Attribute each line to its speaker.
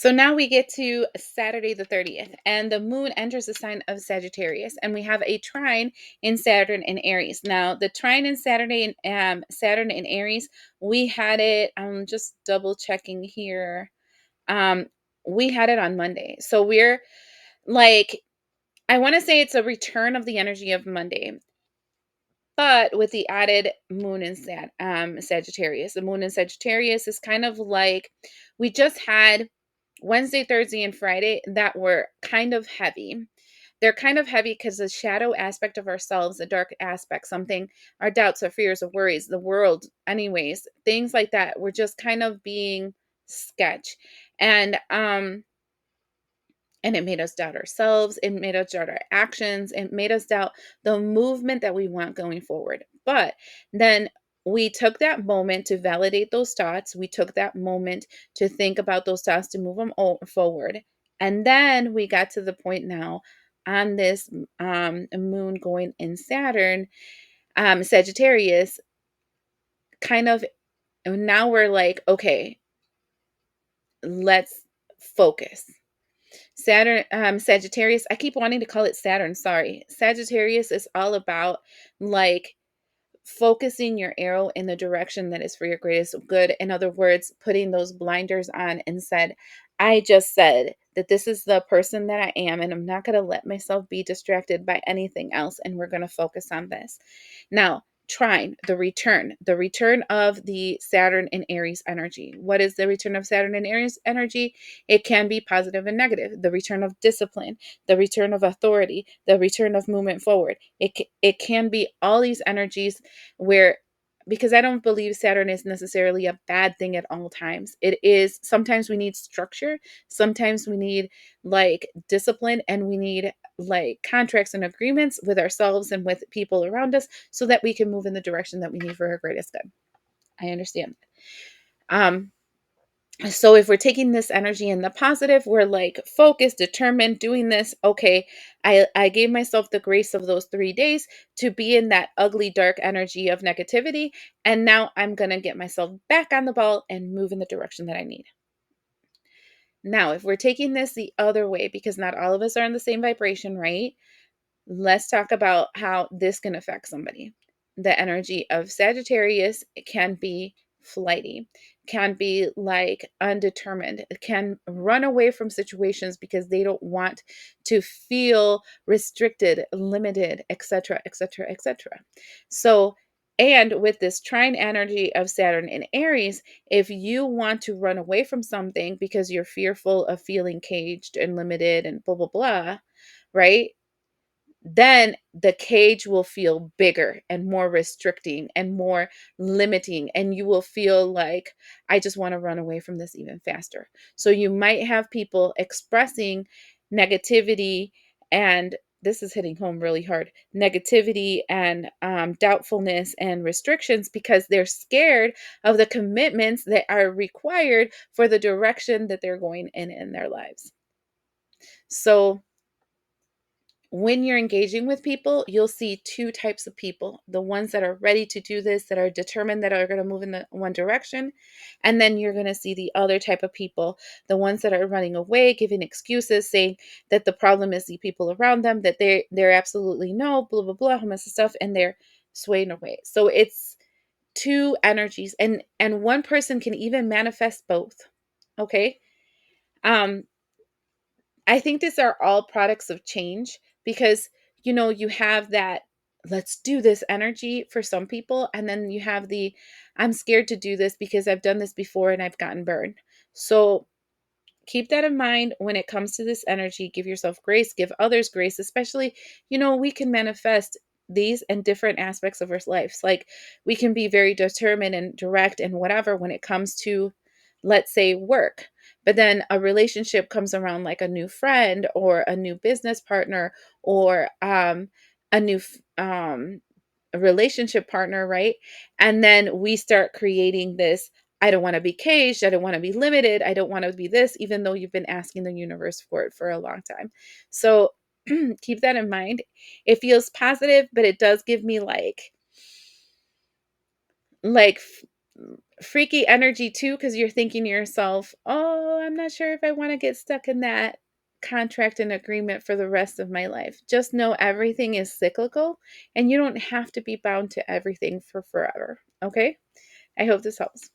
Speaker 1: So now we get to Saturday the 30th, and the moon enters the sign of Sagittarius, and we have a trine in Saturn and Aries. Now, the trine in Saturn and Aries, we had it. I'm just double checking here. Um, we had it on Monday, so we're like, I want to say it's a return of the energy of Monday, but with the added moon in Sagittarius. The moon in Sagittarius is kind of like we just had Wednesday, Thursday, and Friday that were kind of heavy. They're kind of heavy because the shadow aspect of ourselves, the dark aspect, something, our doubts, our fears, our worries, the world, anyways, things like that were just kind of being sketch. And and it made us doubt ourselves. It made us doubt our actions. It made us doubt the movement that we want going forward. But then we took that moment to validate those thoughts. We took that moment to think about those thoughts, to move them forward. And then we got to the point now on this moon going in Saturn, Sagittarius, kind of, now we're like, okay, let's focus. Saturn, Sagittarius, I keep wanting to call it Saturn, sorry. Sagittarius is all about like focusing your arrow in the direction that is for your greatest good. In other words, putting those blinders on and I just said that this is the person that I am, and I'm not going to let myself be distracted by anything else. And we're going to focus on this. Now, trine, the return of the Saturn and Aries energy. What is the return of Saturn and Aries energy? It can be positive and negative. The return of discipline, the return of authority, the return of movement forward. It can be all these energies where, because I don't believe Saturn is necessarily a bad thing at all times. It is, sometimes we need structure, sometimes we need like discipline, and we need like contracts and agreements with ourselves and with people around us so that we can move in the direction that we need for our greatest good. I understand. Um, so if we're taking this energy in the positive, we're like focused, determined, doing this. Okay, I gave myself the grace of those 3 days to be in that ugly, dark energy of negativity. And now I'm going to get myself back on the ball and move in the direction that I need. Now, if we're taking this the other way, because not all of us are in the same vibration, right? Let's talk about how this can affect somebody. The energy of Sagittarius can be flighty, can be like undetermined, it can run away from situations because they don't want to feel restricted, limited, etc., etc., etc. So, and with this trine energy of Saturn in Aries, if you want to run away from something because you're fearful of feeling caged and limited and blah, blah, blah, right? Then the cage will feel bigger and more restricting and more limiting. And you will feel like, I just want to run away from this even faster. So you might have people expressing negativity, and this is hitting home really hard, negativity and doubtfulness and restrictions because they're scared of the commitments that are required for the direction that they're going in their lives. So when you're engaging with people, you'll see two types of people: the ones that are ready to do this, that are determined, that are going to move in the one direction. And then you're going to see the other type of people, the ones that are running away, giving excuses, saying that the problem is the people around them, that they're absolutely no, blah, blah, blah, all this stuff, and they're swaying away. So it's two energies, and one person can even manifest both. Okay. Um, I think these are all products of change because, you have that let's do this energy for some people. And then you have the I'm scared to do this because I've done this before and I've gotten burned. So keep that in mind when it comes to this energy. Give yourself grace, give others grace, especially, we can manifest these in different aspects of our lives. Like we can be very determined and direct and whatever when it comes to, let's say, work. But then a relationship comes around, like a new friend or a new business partner or a new a relationship partner, right? And then we start creating this, I don't want to be caged, I don't want to be limited, I don't want to be this, even though you've been asking the universe for it for a long time. So keep that in mind. It feels positive, but it does give me like freaky energy too, because you're thinking to yourself, oh, I'm not sure if I want to get stuck in that contract and agreement for the rest of my life. Just know everything is cyclical and you don't have to be bound to everything for forever. Okay? I hope this helps.